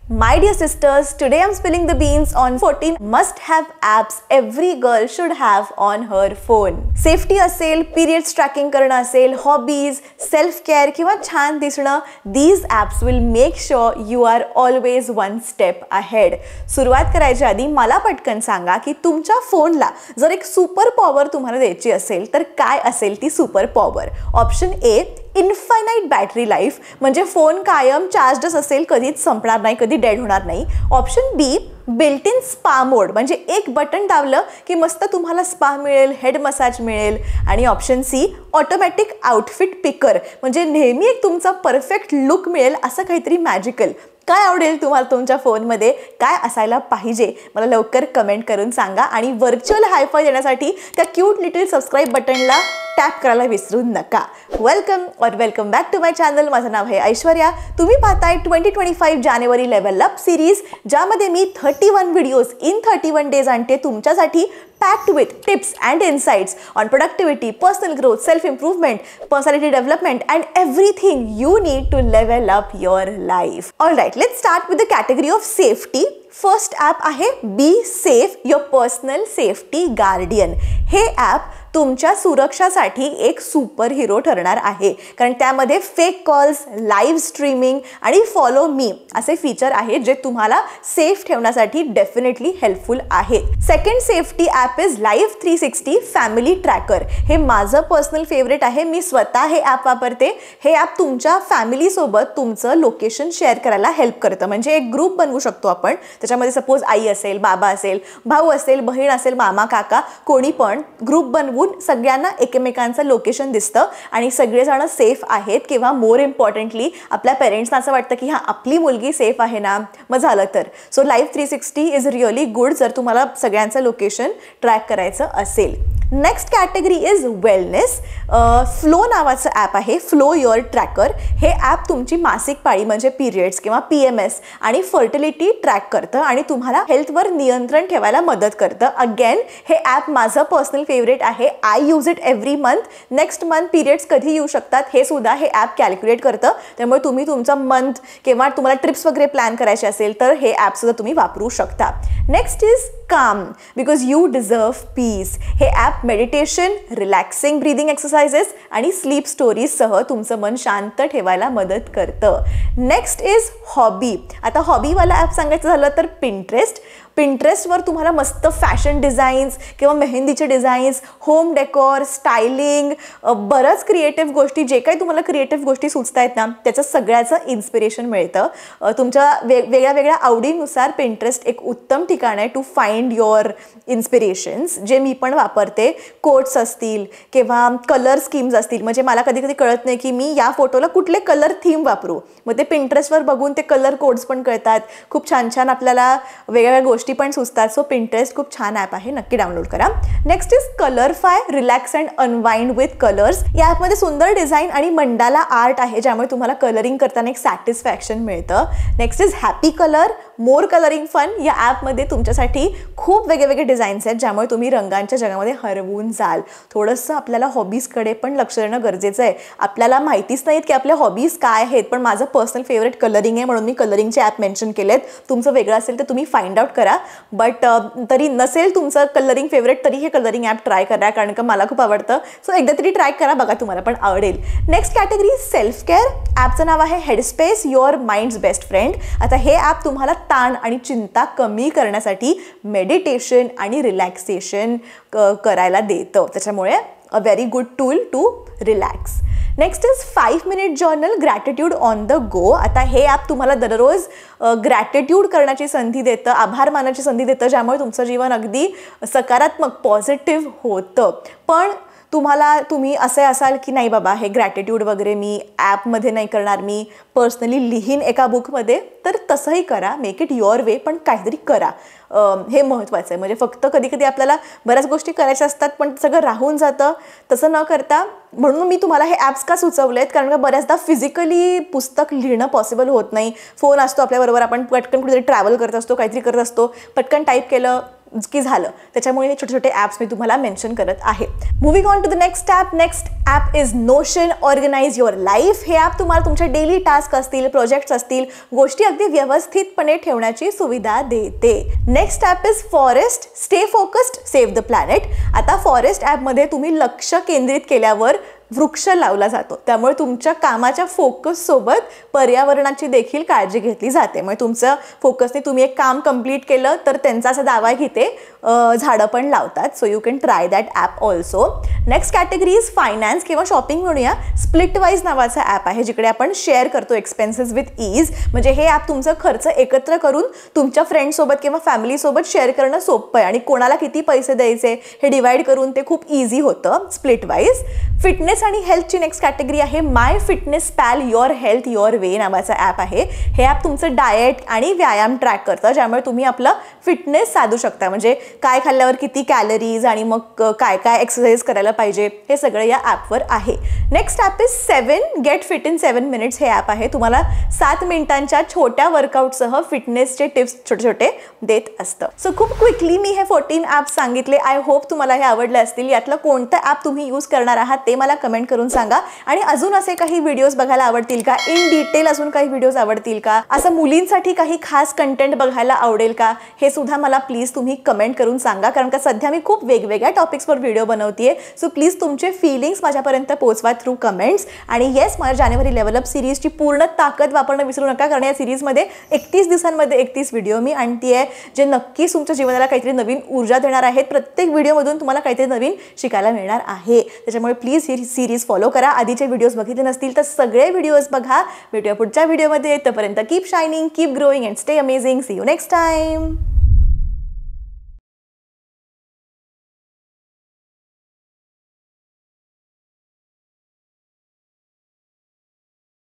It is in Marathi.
My dear sisters, today I'm spilling the beans on 14 must-have apps every girl should have on her phone. Safety असेल, periods tracking करणं असेल, hobbies, self-care किंवा छान दिसणं, these apps will make sure you are always one step ahead. सुरुवात करायच्या आधी मला पटकन सांगा की तुमच्या फोनला जर एक सुपर पॉवर तुम्हाला द्यायची असेल तर काय असेल ती super power? Option A, infinite battery life, म्हणजे फोन कायम चार्जच असेल, कधीच संपणार नाही, कधी डेड होणार नाही. Option B, built in spa mode, म्हणजे एक बटन दाबलं की मस्त तुम्हाला स्पा मिळेल, हेड मसाज मिळेल. आणि option C, automatic outfit picker, म्हणजे नेहमी एक तुमचा परफेक्ट लुक मिळेल असं काहीतरी मॅजिकल. काय आवडेल तुम्हाला तुमच्या फोनमध्ये, काय असायला पाहिजे मला लवकर कमेंट करून सांगा. आणि व्हर्च्युअल हायफाय देण्यासाठी त्या क्यूट लिटिल सबस्क्राईब बटनला टॅप करायला विसरू नका. Welcome back to my channel. माझं नाव आहे ऐश्वर्या. तुम्ही पाहताय 2025 जानेवारी लेवल अप सिरीज, ज्यामध्ये मी 31 व्हिडिओज इन 31 डेज आणते तुमच्यासाठी, packed with tips and insights on productivity, personal growth, self-improvement, personality development and everything you need to level up your life. Alright, let's start with the category of safety. First app आहे be safe, your personal safety guardian. हे ॲप तुमच्या सुरक्षासाठी एक सुपर हिरो ठरणार आहे, कारण त्यामध्ये फेक कॉल्स, लाईव्ह स्ट्रीमिंग आणि फॉलो मी असे फीचर आहेत जे तुम्हाला सेफ ठेवण्यासाठी डेफिनेटली हेल्पफुल आहे. Second safety app is live 360 family tracker. हे माझं पर्सनल फेवरेट आहे, मी स्वतः हे ॲप वापरते. हे ॲप तुमच्या फॅमिलीसोबत तुमचं लोकेशन शेअर करायला हेल्प करतं. म्हणजे एक ग्रुप बनवू शकतो आपण, त्याच्यामध्ये सपोज आई असेल, बाबा असेल, भाऊ असेल, बहीण असेल, मामा, काका, कोणी पण ग्रुप बनवून सगळ्यांना एकमेकांचं लोकेशन दिसतं आणि सगळेजण सेफ आहेत. किंवा मोर इम्पॉर्टंटली आपल्या पेरेंट्सना असं वाटतं की हां आपली मुलगी सेफ आहे ना, मग झालं तर. So live 360 is really good जर तुम्हाला सगळ्यांचं लोकेशन ट्रॅक करायचं असेल. Next category is wellness. Flow नावाचं ॲप आहे, फ्लो युअर ट्रॅकर. हे ॲप तुमची मासिक पाळी म्हणजे पिरियड्स किंवा PMS आणि फर्टिलिटी ट्रॅक करतं आणि तुम्हाला हेल्थवर नियंत्रण ठेवायला मदत करतं. अगेन हे ॲप माझं पर्सनल फेवरेट आहे. I use it every month. Next month periods कधी येऊ शकतात हे सुद्धा हे ॲप कॅल्क्युलेट करतं. त्यामुळे तुम्ही तुमचा मंथ किंवा तुम्हाला ट्रिप्स वगैरे प्लॅन करायचे असेल तर हे ॲपसुद्धा तुम्ही वापरू शकता. नेक्स्ट इज काम, बिकॉज यू डिझर्व पीस. हे app meditation, relaxing breathing exercises आणि स्लीप स्टोरीजसह तुमचं मन शांत ठेवायला मदत करतं. Next is hobby. आता हॉबीवाला ॲप सांगायचं झालं तर पिंट्रेस्ट. पिंट्रेस्टवर तुम्हाला मस्त फॅशन डिझाईन्स किंवा मेहंदीचे डिझाईन्स, होम डेकोर, स्टायलिंग, बरंच क्रिएटिव्ह गोष्टी, जे काही तुम्हाला क्रिएटिव्ह गोष्टी सुचत आहेत ना, त्याचं सगळ्याचं इन्स्पिरेशन मिळतं. तुमच्या वेगळ्या आवडीनुसार पिंट्रेस्ट एक उत्तम ठिकाण आहे टू फाइंड युअर इन्स्पिरेशन्स, जे मी पण वापरते. कोट्स असतील किंवा कलर स्कीम्स असतील, म्हणजे मला कधी कधी कळत नाही की मी या फोटोला कुठले कलर थीम वापरू, मग ते पिंट्रेस्टवर बघून ते कलर कोड्स पण कळतात. खूप छान छान आपल्याला वेगवेगळ्या गोष्टी पण सुचतात. सो पिंट्रेस्ट खूप छान ॲप आहे, नक्की डाउनलोड करा. Next is Colorfy, relax and unwind with colours. या ॲपमध्ये सुंदर डिझाईन आणि मंडाला आर्ट आहे, ज्यामुळे तुम्हाला कलरिंग करताना एक सॅटिस्फॅक्शन मिळतं. Next is happy colour, more colouring fun. या ॲपमध्ये तुमच्यासाठी खूप वेगवेगळे डिझाईन्स आहेत, ज्यामुळे तुम्ही रंगांच्या जगामध्ये हरवून जाल. थोडंसं आपल्याला हॉबीजकडे पण लक्ष देणं गरजेचं आहे. आपल्याला माहितीच नाहीत की आपल्या हॉबीज काय आहेत, पण माझं पर्सनल फेवरेट कलरिंग आहे म्हणून मी कलरिंगचे ॲप मेन्शन केलेत. तुमचं वेगळं असेल तर तुम्ही फाइंड आउट करा. बट तरी नसेल तुमचं कलरिंग फेवरेट तरी हे कलरिंग ॲप ट्राय करा, कारण का मला खूप आवडतं. सो एकदा तरी ट्राय करा, बघा तुम्हाला पण आवडेल. Next category self care. ॲपचं नाव आहे Headspace, your mind's best friend. आता हे ॲप तुम्हाला ताण आणि चिंता कमी करण्यासाठी मेडिटेशन आणि रिलॅक्सेशन करायला देतं. त्याच्यामुळे a very good tool to relax. Next is 5 minute journal, gratitude on the go. आता हे ॲप तुम्हाला दररोज ग्रॅटिट्यूड करण्याची संधी देतं, आभार मानायची संधी देतं, ज्यामुळे तुमचं जीवन अगदी सकारात्मक पॉझिटिव्ह होतं. पण तुम्ही असे असाल की नाही बाबा हे ग्रॅटिट्यूड वगैरे मी ॲपमध्ये नाही करणार, मी पर्सनली लिहीन एका बुकमध्ये, तर तसंही करा, मेक इट युअर वे, पण काहीतरी करा. हे महत्त्वाचं आहे. म्हणजे फक्त कधी कधी आपल्याला बऱ्याच गोष्टी करायच्या असतात पण सगळं राहून जातं. तसं न करता, म्हणून मी तुम्हाला हे ॲप्स का सुचवले आहेत, कारण का बऱ्याचदा फिजिकली पुस्तक लिहिणं पॉसिबल होत नाही. फोन असतो आपल्याबरोबर, आपण पटकन कुठेतरी ट्रॅव्हल करत असतो, काहीतरी करत असतो, पटकन टाईप केलं, की झालं. त्याच्यामुळे हे छोटे छोटे ॲप्स मी तुम्हाला मेन्शन करत आहे. Moving on to the next app. Next app is Notion. Organise your life. हे ॲप तुम्हाला तुमच्या डेली टास्क असतील, प्रोजेक्ट्स असतील, गोष्टी अगदी व्यवस्थितपणे ठेवण्याची सुविधा देते. Next app is forest. Stay focused, save the planet. आता फॉरेस्ट ॲपमध्ये तुम्ही लक्ष केंद्रित केल्यावर वृक्ष लावला जातो, त्यामुळे तुमच्या कामाच्या फोकस सोबत पर्यावरणाची देखील काळजी घेतली जाते. मग तुमचं फोकसने तुम्ही एक काम कंप्लीट केलं तर त्यांचा असा दावा आहे की ते झाडं पण लावतात. So you can try that app also. Next category is finance किंवा शॉपिंग म्हणूया. स्प्लिटवाईज नावाचा ॲप आहे जिकडे आपण शेअर करतो एक्सपेन्सेस विथ ईज. म्हणजे हे ॲप तुमचं खर्च एकत्र करून तुमच्या फ्रेंड्ससोबत किंवा फॅमिलीसोबत शेअर करणं सोपं आहे आणि कोणाला किती पैसे द्यायचे हे डिवाइड करून ते खूप इझी होतं स्प्लिटवाईज. फिटनेस आणि हेल्थची नेक्स्ट कॅटेगरी आहे My Fitness Pal. Your health your way नावाचा ॲप आहे. हे ॲप तुमचं डाएट आणि व्यायाम ट्रॅक करतं, ज्यामुळे तुम्ही आपलं फिटनेस साधू शकता. म्हणजे काय खाल्ल्यावर किती कॅलरीज आणि मग काय काय एक्सरसाइज करायला पाहिजे हे सगळं या ॲपवर आहे. Next app is 7 get fit in 7 minutes. हे ॲप आहे तुम्हाला 7 मिनिटांच्या छोट्या वर्कआउटसह फिटनेसचे टिप्स छोटे छोटे देत असतं. सो खूप क्विकली मी हे 14 ॲप्स सांगितले. आय होप तुम्हाला हे आवडले असतील. यातलं कोणतं ॲप तुम्ही यूज करणार आहात ते मला कमेंट करून सांगा. आणि अजून असे काही व्हिडिओज बघायला आवडतील का? इन डिटेल अजून काही व्हिडिओज आवडतील का? असं मुलींसाठी काही खास कंटेंट बघायला आवडेल का? हे सुद्धा मला प्लीज तुम्ही कमेंट करून सांगा, कारण का सध्या मी खूप वेगवेगळ्या टॉपिक्सवर व्हिडिओ बनवतेय. सो प्लीज तुमचे फीलिंग्स माझ्यापर्यंत पोहोचवा थ्रू कमेंट्स. आणि येस, माझ्या जानेवारी लेवल अप सिरीजची पूर्ण ताकद वापरणं विसरू नका, कारण या सिरीजमध्ये 31 दिवसांमध्ये 31 व्हिडिओ मी आणते आहे जे नक्कीच तुमच्या जीवनाला काहीतरी नवीन ऊर्जा देणार आहेत. प्रत्येक व्हिडिओमधून तुम्हाला काहीतरी नवीन शिकायला मिळणार आहे. त्याच्यामुळे प्लीज ही सिरीज फॉलो करा. आधीचे व्हिडिओज बघितले नसतील तर सगळे व्हिडिओज बघा. भेटूया पुढच्या व्हिडिओमध्ये. तोपर्यंत keep shining, keep growing and stay amazing. See you next time.